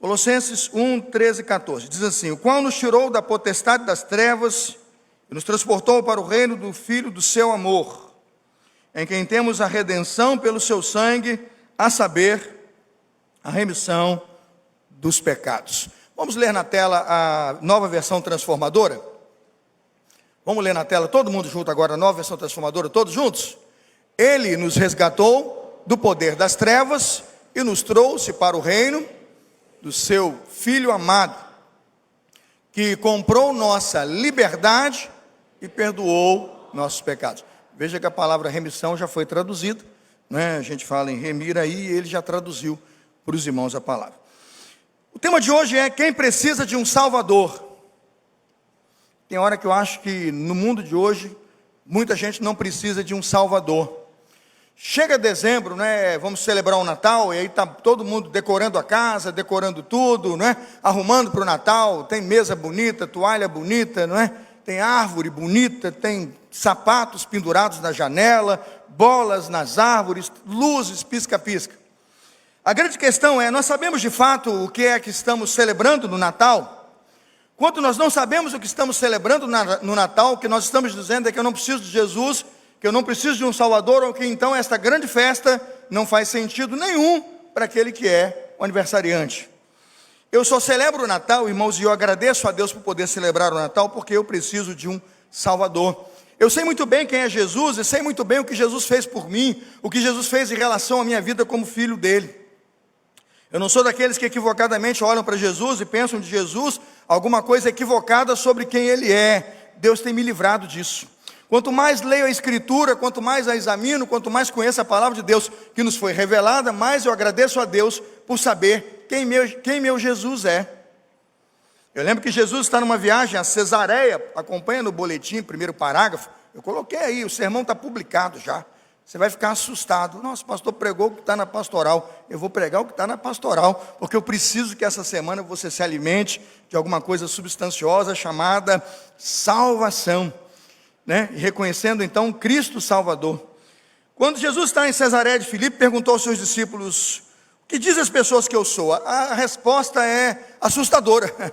Colossenses 1, 13 e 14. Diz assim: o qual nos tirou da potestade das trevas e nos transportou para o reino do Filho do seu amor, em quem temos a redenção pelo seu sangue, a saber, a remissão dos pecados. Vamos ler na tela a Nova Versão Transformadora? Vamos ler na tela, todo mundo junto agora, a Nova Versão Transformadora, todos juntos? Ele nos resgatou do poder das trevas e nos trouxe para o reino do seu Filho amado, que comprou nossa liberdade e perdoou nossos pecados. Veja que a palavra remissão já foi traduzida, né? A gente fala em remir aí, e ele já traduziu para os irmãos a palavra. O tema de hoje é: quem precisa de um Salvador? Tem hora que eu acho que no mundo de hoje, muita gente não precisa de um Salvador. Chega dezembro, né? Vamos celebrar o Natal, e aí está todo mundo decorando a casa, decorando tudo, né? Arrumando para o Natal, tem mesa bonita, toalha bonita, não é? Tem árvore bonita, tem sapatos pendurados na janela, bolas nas árvores, luzes, pisca-pisca. A grande questão é: nós sabemos de fato o que é que estamos celebrando no Natal? Quando nós não sabemos o que estamos celebrando no Natal, o que nós estamos dizendo é que eu não preciso de Jesus, que eu não preciso de um Salvador, ou que então esta grande festa não faz sentido nenhum para aquele que é o aniversariante. Eu só celebro o Natal, irmãos, e eu agradeço a Deus por poder celebrar o Natal, porque eu preciso de um Salvador. Eu sei muito bem quem é Jesus, e sei muito bem o que Jesus fez por mim, o que Jesus fez em relação à minha vida como filho dele. Eu não sou daqueles que equivocadamente olham para Jesus e pensam de Jesus alguma coisa equivocada sobre quem ele é. Deus tem me livrado disso. Quanto mais leio a Escritura, quanto mais a examino, quanto mais conheço a palavra de Deus que nos foi revelada, mais eu agradeço a Deus por saber quem meu Jesus é. Eu lembro que Jesus está numa viagem a Cesareia, acompanha no boletim, primeiro parágrafo, eu coloquei aí, o sermão está publicado já. Você vai ficar assustado. Nossa, o pastor pregou o que está na pastoral. Eu vou pregar o que está na pastoral, porque eu preciso que essa semana você se alimente de alguma coisa substanciosa chamada salvação, né? E reconhecendo então Cristo Salvador. Quando Jesus está em Cesareia de Filipe, perguntou aos seus discípulos: o que dizem as pessoas que eu sou? A resposta é assustadora.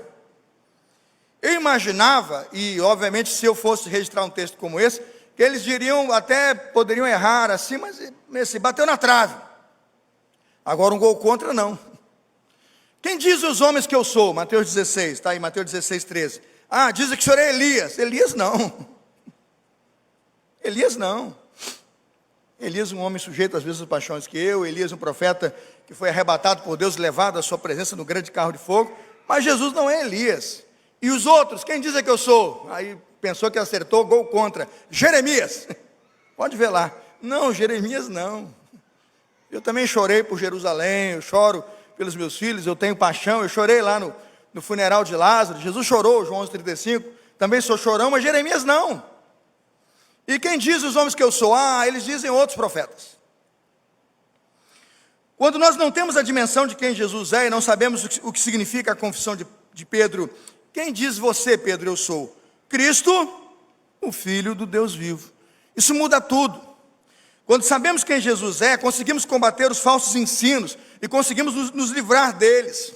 Eu imaginava, e obviamente se eu fosse registrar um texto como esse, que eles diriam, até poderiam errar assim, mas esse bateu na trave. Agora um gol contra não. Quem diz os homens que eu sou? Mateus 16, está aí, Mateus 16, 13. Ah, dizem que o senhor é Elias. Elias não. Elias não. Elias um homem sujeito às mesmas paixões que eu. Elias um profeta que foi arrebatado por Deus, levado à sua presença no grande carro de fogo. Mas Jesus não é Elias. E os outros, quem dizem que eu sou? Aí pensou que acertou, gol contra. Jeremias. Pode ver lá. Não, Jeremias não. Eu também chorei por Jerusalém, eu choro pelos meus filhos, eu tenho paixão, eu chorei lá no funeral de Lázaro. Jesus chorou, João 11:35. Também sou chorão, mas Jeremias não. E quem diz os homens que eu sou? Ah, eles dizem outros profetas. Quando nós não temos a dimensão de quem Jesus é e não sabemos o que significa a confissão de Pedro, quem diz você, Pedro, eu sou? Cristo, o Filho do Deus vivo. Isso muda tudo. Quando sabemos quem Jesus é, conseguimos combater os falsos ensinos e conseguimos nos livrar deles.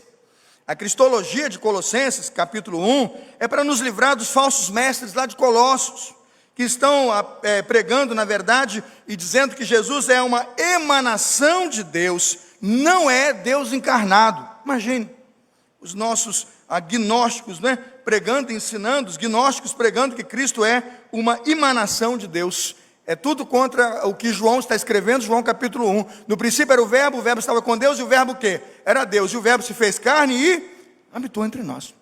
A cristologia de Colossenses, capítulo 1, é para nos livrar dos falsos mestres lá de Colossos, que estão pregando, na verdade, e dizendo que Jesus é uma emanação de Deus, não é Deus encarnado. Imagine, os nossos agnósticos, né, pregando e ensinando, os gnósticos pregando que Cristo é uma emanação de Deus. É tudo contra o que João está escrevendo, João capítulo 1. No princípio era o verbo estava com Deus, e o verbo o quê? Era Deus, e o verbo se fez carne e habitou entre nós.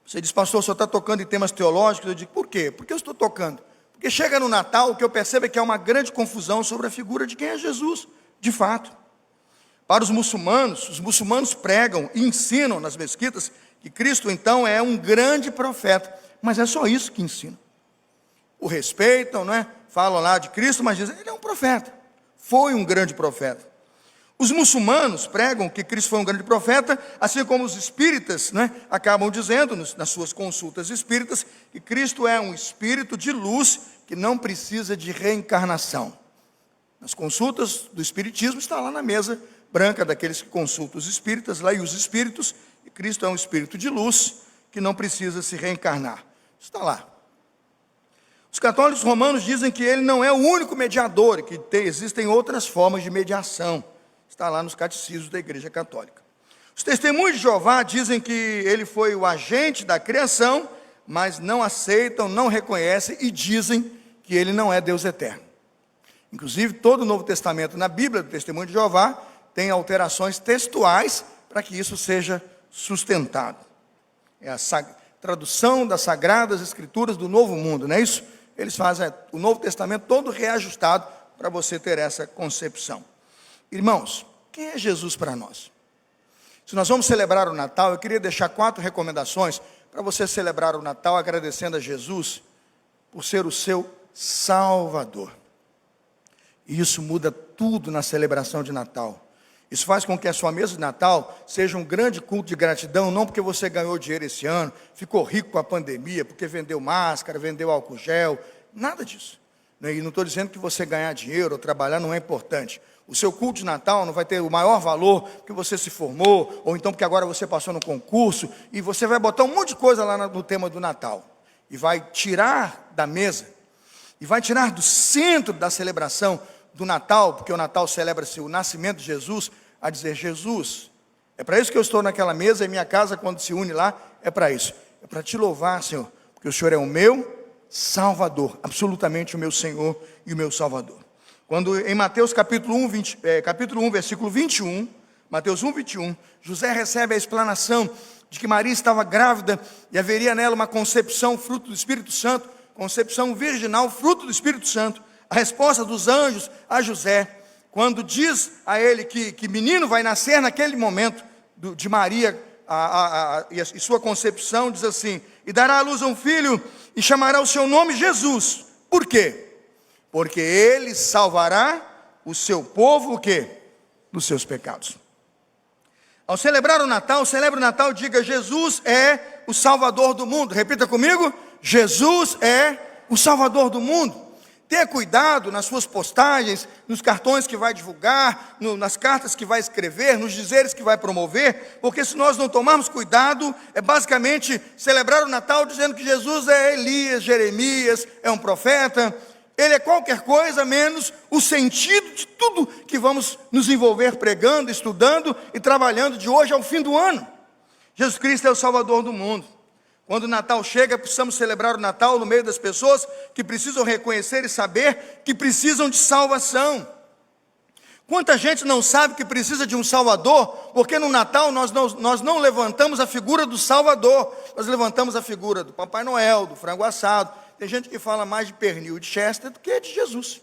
Você diz, pastor, o senhor está tocando em temas teológicos? Eu digo, por quê? Porque eu estou tocando. Porque chega no Natal, o que eu percebo é que há uma grande confusão sobre a figura de quem é Jesus, de fato. Para os muçulmanos pregam e ensinam nas mesquitas que Cristo então é um grande profeta, mas é só isso que ensinam. O respeitam, não é? Falam lá de Cristo, mas dizem, ele é um profeta, foi um grande profeta. Os muçulmanos pregam que Cristo foi um grande profeta, assim como os espíritas, né, acabam dizendo nas suas consultas espíritas que Cristo é um espírito de luz que não precisa de reencarnação. Nas consultas do espiritismo está lá na mesa branca daqueles que consultam os espíritas, lá e os espíritos, e Cristo é um espírito de luz que não precisa se reencarnar. Está lá. Os católicos romanos dizem que ele não é o único mediador, e que existem outras formas de mediação. Está lá nos catecismos da Igreja Católica. Os testemunhos de Jeová dizem que ele foi o agente da criação, mas não aceitam, não reconhecem e dizem que ele não é Deus eterno. Inclusive, todo o Novo Testamento na Bíblia do Testemunho de Jeová tem alterações textuais para que isso seja sustentado. É a tradução das Sagradas Escrituras do Novo Mundo, não é isso? Eles fazem o Novo Testamento todo reajustado para você ter essa concepção. Irmãos, quem é Jesus para nós? Se nós vamos celebrar o Natal, eu queria deixar 4 recomendações para você celebrar o Natal agradecendo a Jesus por ser o seu Salvador. E isso muda tudo na celebração de Natal. Isso faz com que a sua mesa de Natal seja um grande culto de gratidão, não porque você ganhou dinheiro esse ano, ficou rico com a pandemia, porque vendeu máscara, vendeu álcool gel, nada disso. E não estou dizendo que você ganhar dinheiro ou trabalhar não é importante. O seu culto de Natal não vai ter o maior valor porque você se formou, ou então porque agora você passou no concurso, e você vai botar um monte de coisa lá no tema do Natal. E vai tirar da mesa, e vai tirar do centro da celebração do Natal, porque o Natal celebra-se o nascimento de Jesus, a dizer: Jesus, é para isso que eu estou naquela mesa, e minha casa, quando se une lá, é para isso. É para te louvar, Senhor, porque o Senhor é o meu Salvador, absolutamente o meu Senhor e o meu Salvador. Quando em Mateus capítulo 1, versículo 21, Mateus 1, 21, José recebe a explanação de que Maria estava grávida e haveria nela uma concepção fruto do Espírito Santo, concepção virginal, fruto do Espírito Santo. A resposta dos anjos a José, quando diz a ele que menino vai nascer naquele momento de Maria e sua concepção, diz assim: e dará à luz a um filho e chamará o seu nome Jesus. Por quê? Porque ele salvará o seu povo, o quê? Dos seus pecados. Ao celebrar o Natal, celebre o Natal, diga: Jesus é o Salvador do mundo. Repita comigo: Jesus é o Salvador do mundo. Tenha cuidado nas suas postagens, nos cartões que vai divulgar, nas cartas que vai escrever, nos dizeres que vai promover, porque se nós não tomarmos cuidado, é basicamente celebrar o Natal dizendo que Jesus é Elias, Jeremias, é um profeta. Ele é qualquer coisa menos o sentido de tudo que vamos nos envolver pregando, estudando e trabalhando de hoje ao fim do ano. Jesus Cristo é o Salvador do mundo. Quando o Natal chega, precisamos celebrar o Natal no meio das pessoas que precisam reconhecer e saber que precisam de salvação. Quanta gente não sabe que precisa de um Salvador, porque no Natal nós não levantamos a figura do Salvador, nós levantamos a figura do Papai Noel, do frango assado. Tem gente que fala mais de pernil de Chester do que de Jesus.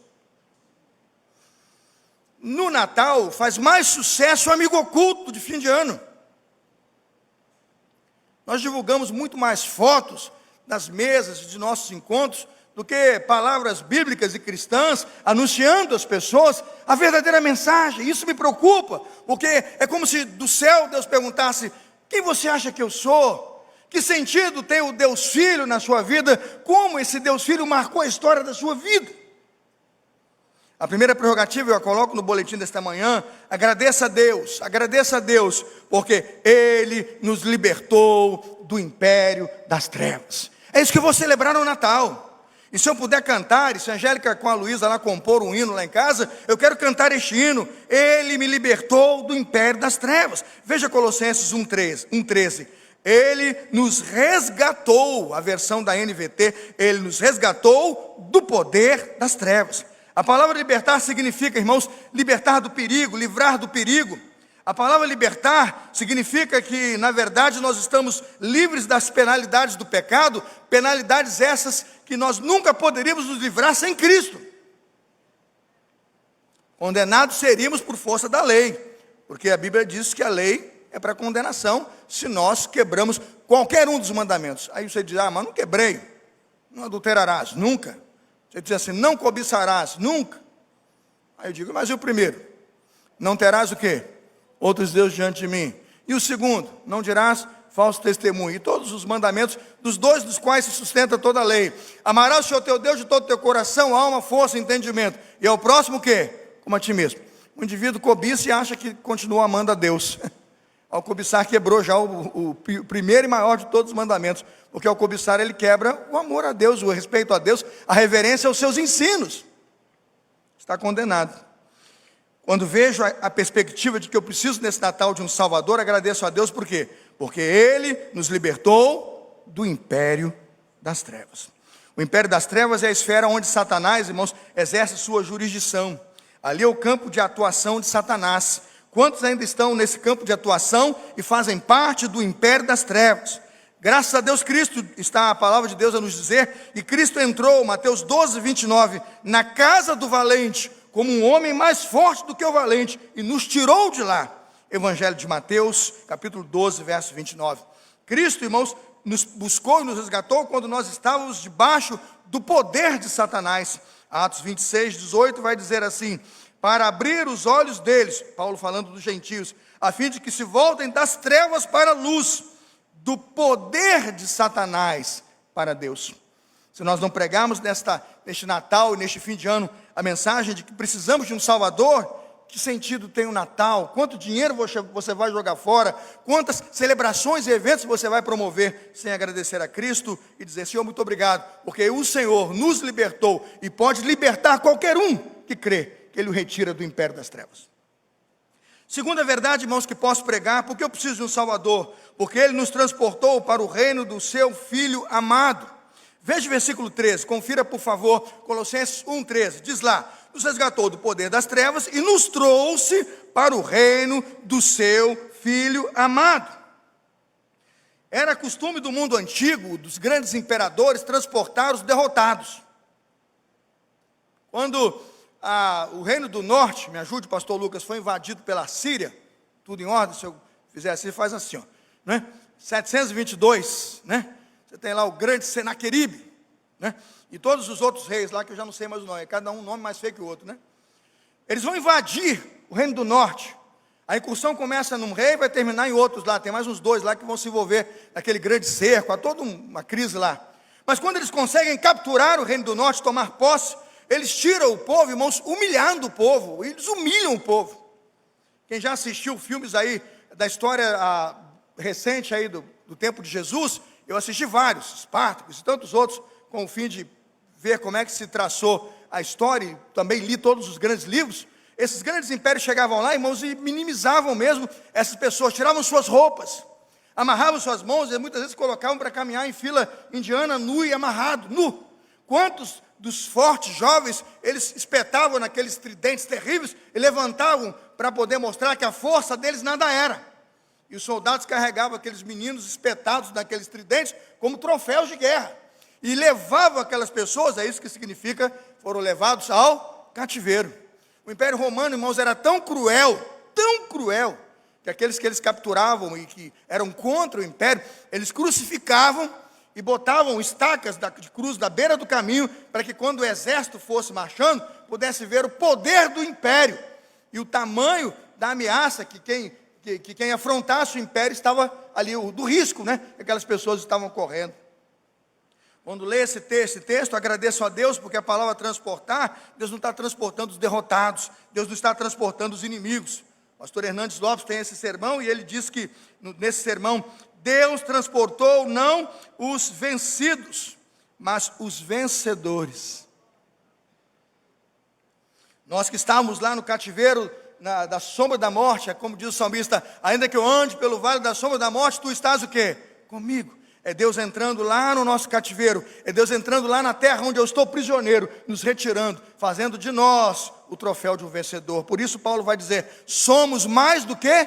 No Natal faz mais sucesso o amigo oculto de fim de ano. Nós divulgamos muito mais fotos nas mesas de nossos encontros do que palavras bíblicas e cristãs anunciando às pessoas a verdadeira mensagem. Isso me preocupa, porque é como se do céu Deus perguntasse: quem você acha que eu sou? Que sentido tem o Deus Filho na sua vida? Como esse Deus Filho marcou a história da sua vida? A primeira prerrogativa eu a coloco no boletim desta manhã: agradeça a Deus, porque Ele nos libertou do império das trevas. É isso que eu vou celebrar no Natal. E se eu puder cantar, e se a Angélica com a Luísa lá compor um hino lá em casa, eu quero cantar este hino: Ele me libertou do império das trevas. Veja Colossenses 1,13. Ele nos resgatou, a versão da NVT, Ele nos resgatou do poder das trevas. A palavra libertar significa, irmãos, libertar do perigo, livrar do perigo. A palavra libertar significa que, na verdade, nós estamos livres das penalidades do pecado, penalidades essas que nós nunca poderíamos nos livrar sem Cristo. Condenados seríamos por força da lei, porque a Bíblia diz que a lei é para condenação se nós quebramos qualquer um dos mandamentos. Aí você diz: mas não quebrei, não adulterarás, nunca. Você diz assim: não cobiçarás, nunca. Aí eu digo: mas e o primeiro? Não terás o quê? Outros deuses diante de mim. E o segundo? Não dirás falso testemunho. E todos os mandamentos, dos dois dos quais se sustenta toda a lei. Amarás o Senhor teu Deus de todo o teu coração, alma, força e entendimento. E ao próximo o quê? Como a ti mesmo. O indivíduo cobiça e acha que continua amando a Deus. Ao cobiçar, quebrou já o primeiro e maior de todos os mandamentos, porque ao cobiçar ele quebra o amor a Deus, o respeito a Deus, a reverência aos seus ensinos. Está condenado. Quando vejo a perspectiva de que eu preciso nesse Natal de um Salvador, agradeço a Deus, por quê? Porque Ele nos libertou do império das trevas. O império das trevas é a esfera onde Satanás, irmãos, exerce sua jurisdição. Ali é o campo de atuação de Satanás. Quantos ainda estão nesse campo de atuação e fazem parte do império das trevas? Graças a Deus, Cristo, está a palavra de Deus a nos dizer, e Cristo entrou, Mateus 12, 29, na casa do valente, como um homem mais forte do que o valente, e nos tirou de lá. Evangelho de Mateus, capítulo 12, verso 29. Cristo, irmãos, nos buscou e nos resgatou quando nós estávamos debaixo do poder de Satanás. Atos 26, 18 vai dizer assim: para abrir os olhos deles, Paulo falando dos gentios, a fim de que se voltem das trevas para a luz, do poder de Satanás para Deus. Se nós não pregarmos neste Natal e neste fim de ano a mensagem de que precisamos de um Salvador, que sentido tem o Natal? Quanto dinheiro você vai jogar fora? Quantas celebrações e eventos você vai promover sem agradecer a Cristo e dizer: Senhor, muito obrigado, porque o Senhor nos libertou e pode libertar qualquer um que crê que Ele o retira do império das trevas. Segunda verdade, irmãos, que posso pregar: porque eu preciso de um Salvador? Porque Ele nos transportou para o reino do seu Filho amado. Veja o versículo 13, confira por favor, Colossenses 1,13, diz lá: nos resgatou do poder das trevas e nos trouxe para o reino do seu Filho amado. Era costume do mundo antigo, dos grandes imperadores, transportar os derrotados. Quando o reino do norte, me ajude, pastor Lucas, foi invadido pela Síria, tudo em ordem, se eu fizer assim, faz assim, ó, né? 722, né? Você tem lá o grande Senaqueribe, né? E todos os outros reis lá, que eu já não sei mais o nome, cada um nome mais feio que o outro, né? Eles vão invadir o reino do norte. A incursão começa num rei e vai terminar em outros lá. Tem mais uns dois lá que vão se envolver naquele grande cerco, há toda uma crise lá. Mas quando eles conseguem capturar o reino do norte, tomar posse, eles tiram o povo, irmãos, humilhando o povo. Eles humilham o povo. Quem já assistiu filmes aí da história recente aí do tempo de Jesus, eu assisti vários, Espartacus e tantos outros, com o fim de ver como é que se traçou a história, e também li todos os grandes livros. Esses grandes impérios chegavam lá, irmãos, e minimizavam mesmo essas pessoas, tiravam suas roupas, amarravam suas mãos, e muitas vezes colocavam para caminhar em fila indiana, nu e amarrado, nu. Quantos dos fortes jovens, eles espetavam naqueles tridentes terríveis, e levantavam para poder mostrar que a força deles nada era. E os soldados carregavam aqueles meninos espetados naqueles tridentes como troféus de guerra. E levavam aquelas pessoas, é isso que significa, foram levados ao cativeiro. O Império Romano, irmãos, era tão cruel, que aqueles que eles capturavam e que eram contra o Império, eles crucificavam e botavam estacas de cruz na beira do caminho, para que quando o exército fosse marchando, pudesse ver o poder do Império. E o tamanho da ameaça que quem afrontasse o Império estava ali, do risco, né? Aquelas pessoas estavam correndo. Quando leio esse texto, agradeço a Deus, porque a palavra transportar, Deus não está transportando os derrotados, Deus não está transportando os inimigos. O pastor Hernandes Lopes tem esse sermão, e ele diz que, nesse sermão, Deus transportou não os vencidos, mas os vencedores. Nós que estávamos lá no cativeiro, da sombra da morte, é como diz o salmista: ainda que eu ande pelo vale da sombra da morte, tu estás o quê? Comigo. É Deus entrando lá no nosso cativeiro, é Deus entrando lá na terra onde eu estou prisioneiro, nos retirando, fazendo de nós o troféu de um vencedor. Por isso Paulo vai dizer: somos mais do que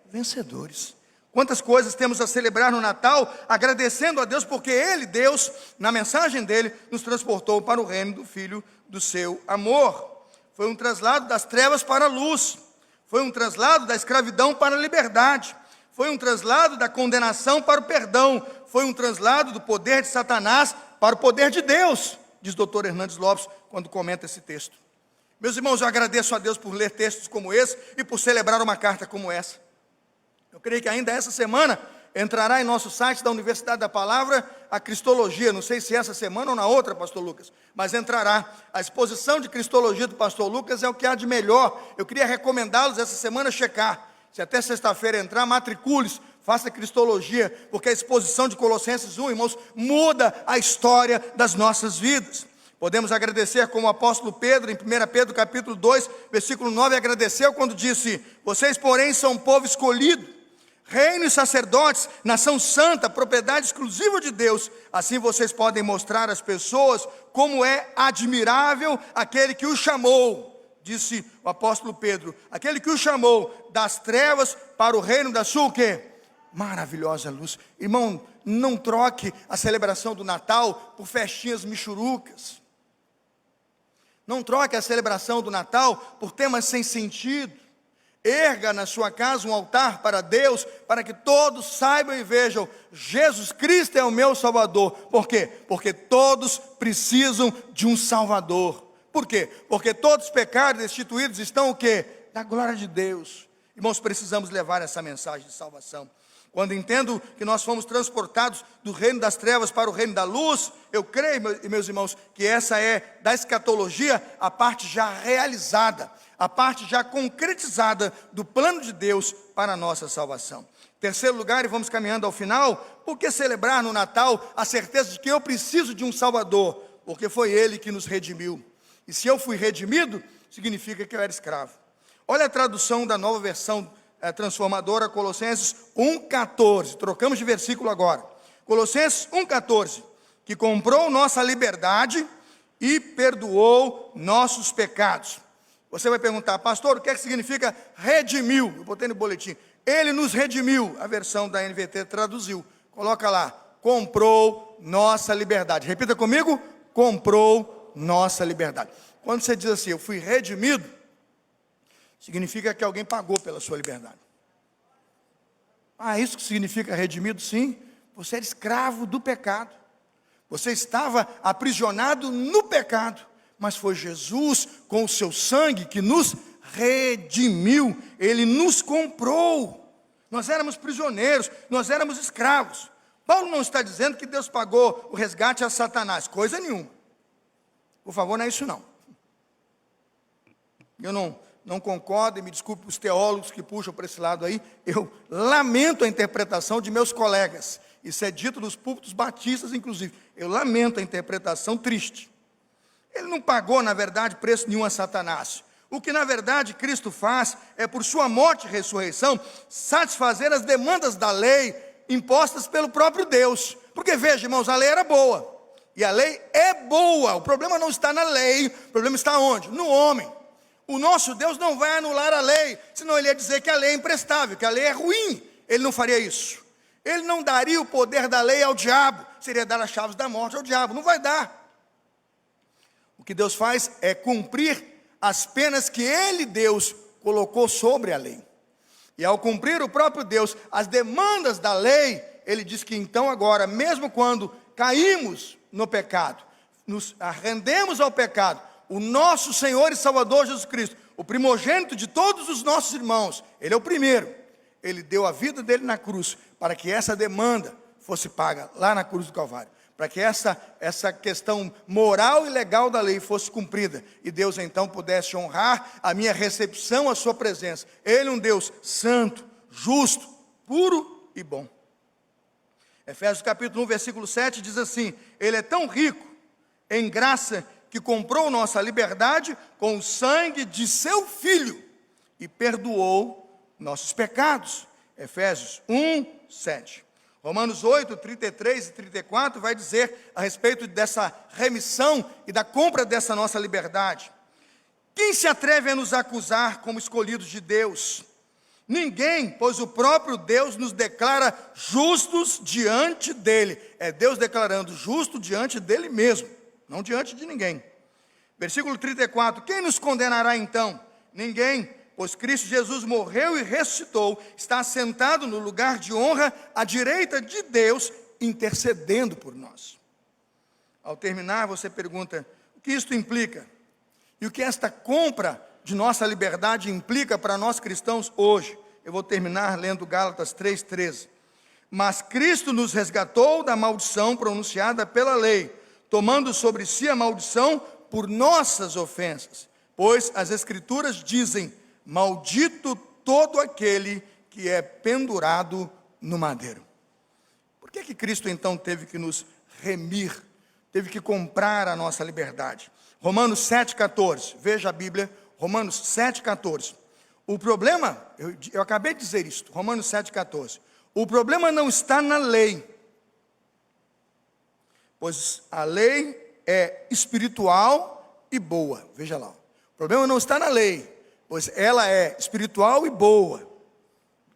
vencedores. Quantas coisas temos a celebrar no Natal, agradecendo a Deus, porque Ele, Deus, na mensagem dEle, nos transportou para o reino do Filho do seu amor. Foi um traslado das trevas para a luz, foi um traslado da escravidão para a liberdade, foi um traslado da condenação para o perdão, foi um traslado do poder de Satanás para o poder de Deus, diz o Dr. Hernandes Lopes, quando comenta esse texto. Meus irmãos, eu agradeço a Deus por ler textos como esse e por celebrar uma carta como essa. Eu creio que ainda essa semana entrará em nosso site da Universidade da Palavra a Cristologia, não sei se essa semana ou na outra, pastor Lucas, mas entrará. A exposição de Cristologia do pastor Lucas é o que há de melhor. Eu queria recomendá-los essa semana checar. Se até sexta-feira entrar, matricule-se, faça Cristologia, porque a exposição de Colossenses 1, irmãos, muda a história das nossas vidas. Podemos agradecer como o apóstolo Pedro, em 1 Pedro capítulo 2, versículo 9, agradeceu quando disse: vocês, porém, são um povo escolhido, reino e sacerdotes, nação santa, propriedade exclusiva de Deus. Assim vocês podem mostrar às pessoas como é admirável aquele que o chamou, disse o apóstolo Pedro, aquele que o chamou das trevas para o reino da sua, o quê? Maravilhosa luz. Irmão, não troque a celebração do Natal por festinhas michurucas. Não troque a celebração do Natal por temas sem sentido. Erga na sua casa um altar para Deus, para que todos saibam e vejam: Jesus Cristo é o meu Salvador. Por quê? Porque todos precisam de um Salvador. Por quê? Porque todos os pecados destituídos estão o quê? Da glória de Deus. Irmãos, precisamos levar essa mensagem de salvação. Quando entendo que nós fomos transportados do reino das trevas para o reino da luz, eu creio, meus irmãos, que essa é da escatologia a parte já realizada, a parte já concretizada do plano de Deus para a nossa salvação. Terceiro lugar, e vamos caminhando ao final, por que celebrar no Natal a certeza de que eu preciso de um Salvador? Porque foi Ele que nos redimiu. E se eu fui redimido, significa que eu era escravo. Olha a tradução da Nova Versão Transformadora, Colossenses 1,14, trocamos de versículo agora. Colossenses 1,14, que comprou nossa liberdade e perdoou nossos pecados. Você vai perguntar: pastor, o que é que significa redimiu? Eu botei no boletim, ele nos redimiu. A versão da NVT traduziu, coloca lá: comprou nossa liberdade. Repita comigo: comprou nossa liberdade. Quando você diz assim, eu fui redimido, significa que alguém pagou pela sua liberdade. Isso que significa redimido? Sim. Você era escravo do pecado. Você estava aprisionado no pecado. Mas foi Jesus, com o seu sangue, que nos redimiu. Ele nos comprou. Nós éramos prisioneiros, nós éramos escravos. Paulo não está dizendo que Deus pagou o resgate a Satanás. Coisa nenhuma. Por favor, não é isso não. Eu não concordo, e me desculpe os teólogos que puxam para esse lado aí, eu lamento a interpretação de meus colegas, isso é dito nos púlpitos batistas inclusive, eu lamento a interpretação triste. Ele não pagou na verdade preço nenhum a Satanás. O que na verdade Cristo faz é, por sua morte e ressurreição, satisfazer as demandas da lei impostas pelo próprio Deus. Porque veja, irmãos, a lei era boa, e a lei é boa. O problema não está na lei, o problema está onde? No homem. O nosso Deus não vai anular a lei, senão Ele ia dizer que a lei é imprestável, que a lei é ruim. Ele não faria isso. Ele não daria o poder da lei ao diabo, seria dar as chaves da morte ao diabo, não vai dar. O que Deus faz é cumprir as penas que Ele, Deus, colocou sobre a lei. E ao cumprir o próprio Deus as demandas da lei, Ele diz que então agora, mesmo quando caímos no pecado, nos rendemos ao pecado, o nosso Senhor e Salvador Jesus Cristo, o primogênito de todos os nossos irmãos, Ele é o primeiro. Ele deu a vida dele na cruz, para que essa demanda fosse paga lá na cruz do Calvário. Para que essa questão moral e legal da lei fosse cumprida. E Deus então pudesse honrar a minha recepção à sua presença. Ele é um Deus santo, justo, puro e bom. Efésios capítulo 1, versículo 7 diz assim: Ele é tão rico em graça que comprou nossa liberdade com o sangue de seu Filho e perdoou nossos pecados. Efésios 1, 7. Romanos 8, 33 e 34 vai dizer a respeito dessa remissão e da compra dessa nossa liberdade. Quem se atreve a nos acusar como escolhidos de Deus? Ninguém, pois o próprio Deus nos declara justos diante dele. É Deus declarando justo diante dele mesmo, não diante de ninguém. Versículo 34, quem nos condenará então? Ninguém, pois Cristo Jesus morreu e ressuscitou, está assentado no lugar de honra à direita de Deus, intercedendo por nós. Ao terminar, você pergunta, o que isto implica? E o que esta compra de nossa liberdade implica para nós cristãos hoje? Eu vou terminar lendo Gálatas 3,13. Mas Cristo nos resgatou da maldição pronunciada pela lei, tomando sobre si a maldição por nossas ofensas. Pois as Escrituras dizem: maldito todo aquele que é pendurado no madeiro. Por que Cristo então teve que nos remir, teve que comprar a nossa liberdade? Romanos 7,14, veja a Bíblia, Romanos 7,14. O problema, eu acabei de dizer isso, Romanos 7,14. O problema não está na lei, pois a lei é espiritual e boa. Veja lá, o problema não está na lei, pois ela é espiritual e boa.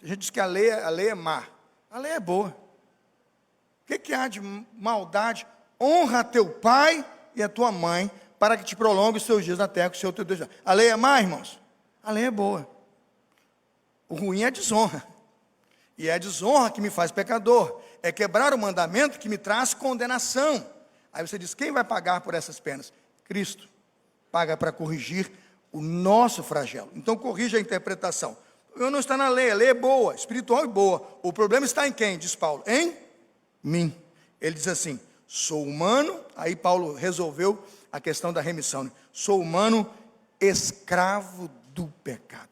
A gente diz que a lei é má, a lei é boa. O que há de maldade? Honra a teu pai e a tua mãe, para que te prolongue os seus dias na terra, que o Senhor teu Deus. A lei é má, irmãos? A lei é boa. O ruim é a desonra. E é a desonra que me faz pecador. É quebrar o mandamento que me traz condenação. Aí você diz: quem vai pagar por essas penas? Cristo paga para corrigir o nosso flagelo. Então corrija a interpretação. Eu não está na lei, a lei é boa, espiritual e boa. O problema está em quem? Diz Paulo. Em mim. Ele diz assim: sou humano. Aí Paulo resolveu a questão da remissão, né? Sou humano, escravo do pecado.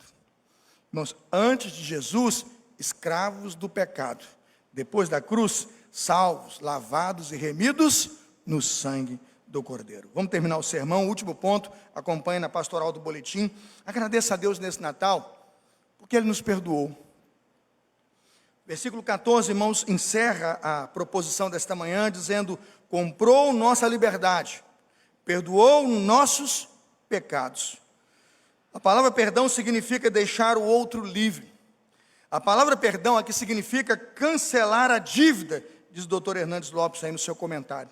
Irmãos, antes de Jesus, escravos do pecado. Depois da cruz, salvos, lavados e remidos no sangue do Cordeiro. Vamos terminar o sermão, o último ponto, acompanhe na pastoral do boletim. Agradeça a Deus nesse Natal, porque Ele nos perdoou. Versículo 14, irmãos, encerra a proposição desta manhã, dizendo: comprou nossa liberdade, perdoou nossos pecados. A palavra perdão significa deixar o outro livre. A palavra perdão aqui significa cancelar a dívida, diz o doutor Hernandes Lopes aí no seu comentário.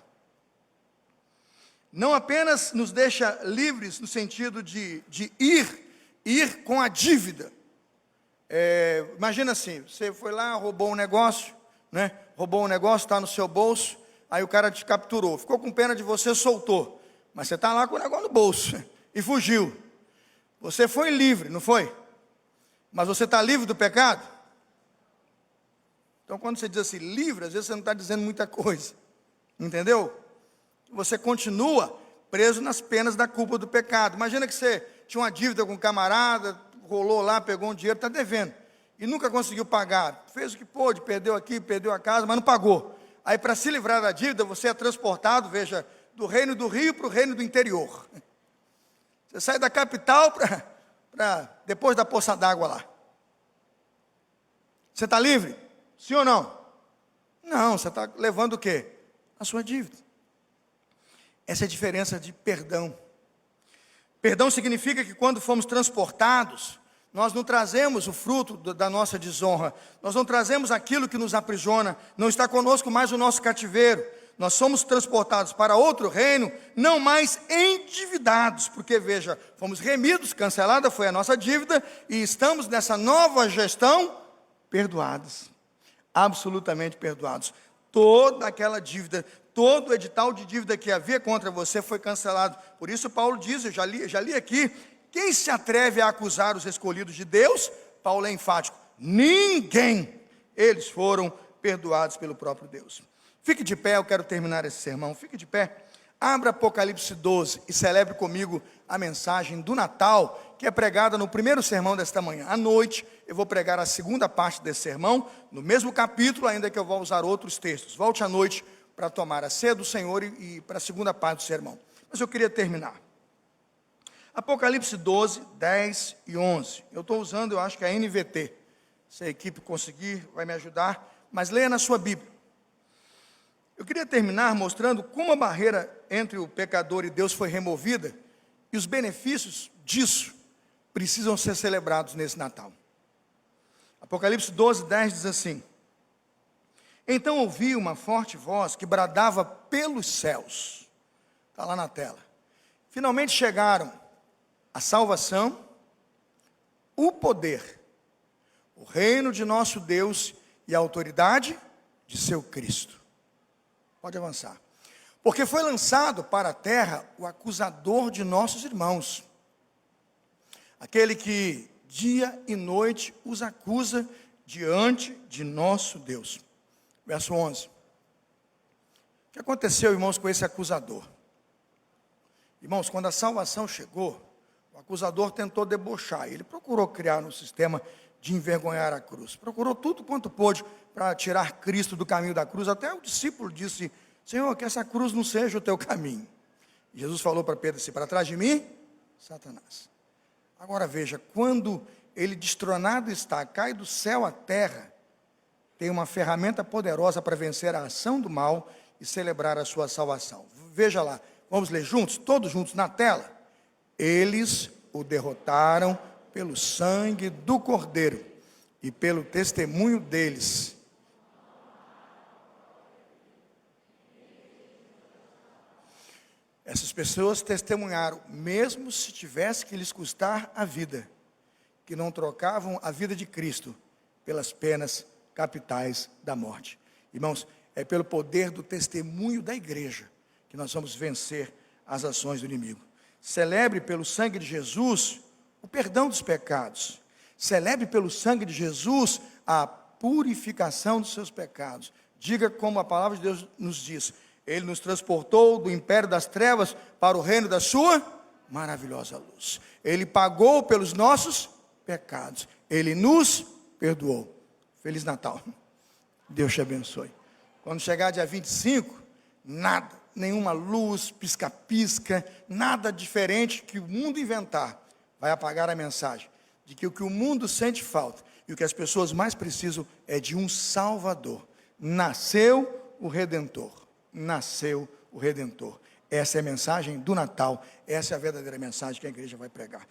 Não apenas nos deixa livres no sentido de ir com a dívida. Imagina assim, você foi lá, roubou um negócio, né? Roubou um negócio, está no seu bolso, aí o cara te capturou, ficou com pena de você, soltou. Mas você está lá com o negócio no bolso e fugiu. Você foi livre, não foi? Mas você está livre do pecado? Então quando você diz assim, livre, às vezes você não está dizendo muita coisa. Entendeu? Você continua preso nas penas da culpa do pecado. Imagina que você tinha uma dívida com um camarada, rolou lá, pegou um dinheiro, está devendo. E nunca conseguiu pagar. Fez o que pôde, perdeu aqui, perdeu a casa, mas não pagou. Aí para se livrar da dívida, você é transportado, veja, do reino do Rio para o reino do interior. Você sai da capital para depois da poça d'água lá. Você está livre? Sim ou não? Não, você está levando o quê? A sua dívida. Essa é a diferença de perdão. Perdão significa que quando fomos transportados, nós não trazemos o fruto da nossa desonra, nós não trazemos aquilo que nos aprisiona, não está conosco mais o nosso cativeiro. Nós somos transportados para outro reino, não mais endividados, porque veja, fomos remidos, cancelada foi a nossa dívida, e estamos nessa nova gestão, perdoados, absolutamente perdoados. Toda aquela dívida, todo o edital de dívida que havia contra você foi cancelado. Por isso Paulo diz, eu já li aqui, quem se atreve a acusar os escolhidos de Deus? Paulo é enfático, ninguém, eles foram perdoados pelo próprio Deus. Fique de pé, eu quero terminar esse sermão. Fique de pé, abra Apocalipse 12 e celebre comigo a mensagem do Natal, que é pregada no primeiro sermão desta manhã. À noite, eu vou pregar a segunda parte desse sermão, no mesmo capítulo, ainda que eu vou usar outros textos. Volte à noite para tomar a ceia do Senhor e para a segunda parte do sermão. Mas eu queria terminar. Apocalipse 12, 10 e 11. Eu estou usando, eu acho que a NVT. Se a equipe conseguir, vai me ajudar. Mas leia na sua Bíblia. Eu queria terminar mostrando como a barreira entre o pecador e Deus foi removida e os benefícios disso precisam ser celebrados nesse Natal. Apocalipse 12, 10 diz assim: então ouvi uma forte voz que bradava pelos céus. Está lá na tela. Finalmente chegaram a salvação, o poder, o reino de nosso Deus e a autoridade de seu Cristo. Pode avançar. Porque foi lançado para a terra o acusador de nossos irmãos, aquele que dia e noite os acusa diante de nosso Deus. Verso 11. O que aconteceu, irmãos, com esse acusador? Irmãos, quando a salvação chegou, o acusador tentou debochar. Ele procurou criar um sistema de envergonhar a cruz. Procurou tudo quanto pôde para tirar Cristo do caminho da cruz. Até o discípulo disse: Senhor, que essa cruz não seja o teu caminho. E Jesus falou para Pedro assim: para trás de mim, Satanás. Agora veja, quando ele destronado está, cai do céu à terra, tem uma ferramenta poderosa para vencer a ação do mal e celebrar a sua salvação. Veja lá, vamos ler juntos, todos juntos na tela. Eles o derrotaram pelo sangue do Cordeiro e pelo testemunho deles. Essas pessoas testemunharam, mesmo se tivesse que lhes custar a vida, que não trocavam a vida de Cristo pelas penas capitais da morte. Irmãos, é pelo poder do testemunho da igreja que nós vamos vencer as ações do inimigo. Celebre pelo sangue de Jesus o perdão dos pecados. Celebre pelo sangue de Jesus a purificação dos seus pecados. Diga como a palavra de Deus nos diz: Ele nos transportou do império das trevas para o reino da sua maravilhosa luz. Ele pagou pelos nossos pecados. Ele nos perdoou. Feliz Natal. Deus te abençoe. Quando chegar dia 25, nada, nenhuma luz, pisca-pisca, nada diferente que o mundo inventar vai apagar a mensagem de que o que o mundo sente falta e o que as pessoas mais precisam é de um Salvador. Nasceu o Redentor. Nasceu o Redentor. Essa é a mensagem do Natal. Essa é a verdadeira mensagem que a igreja vai pregar.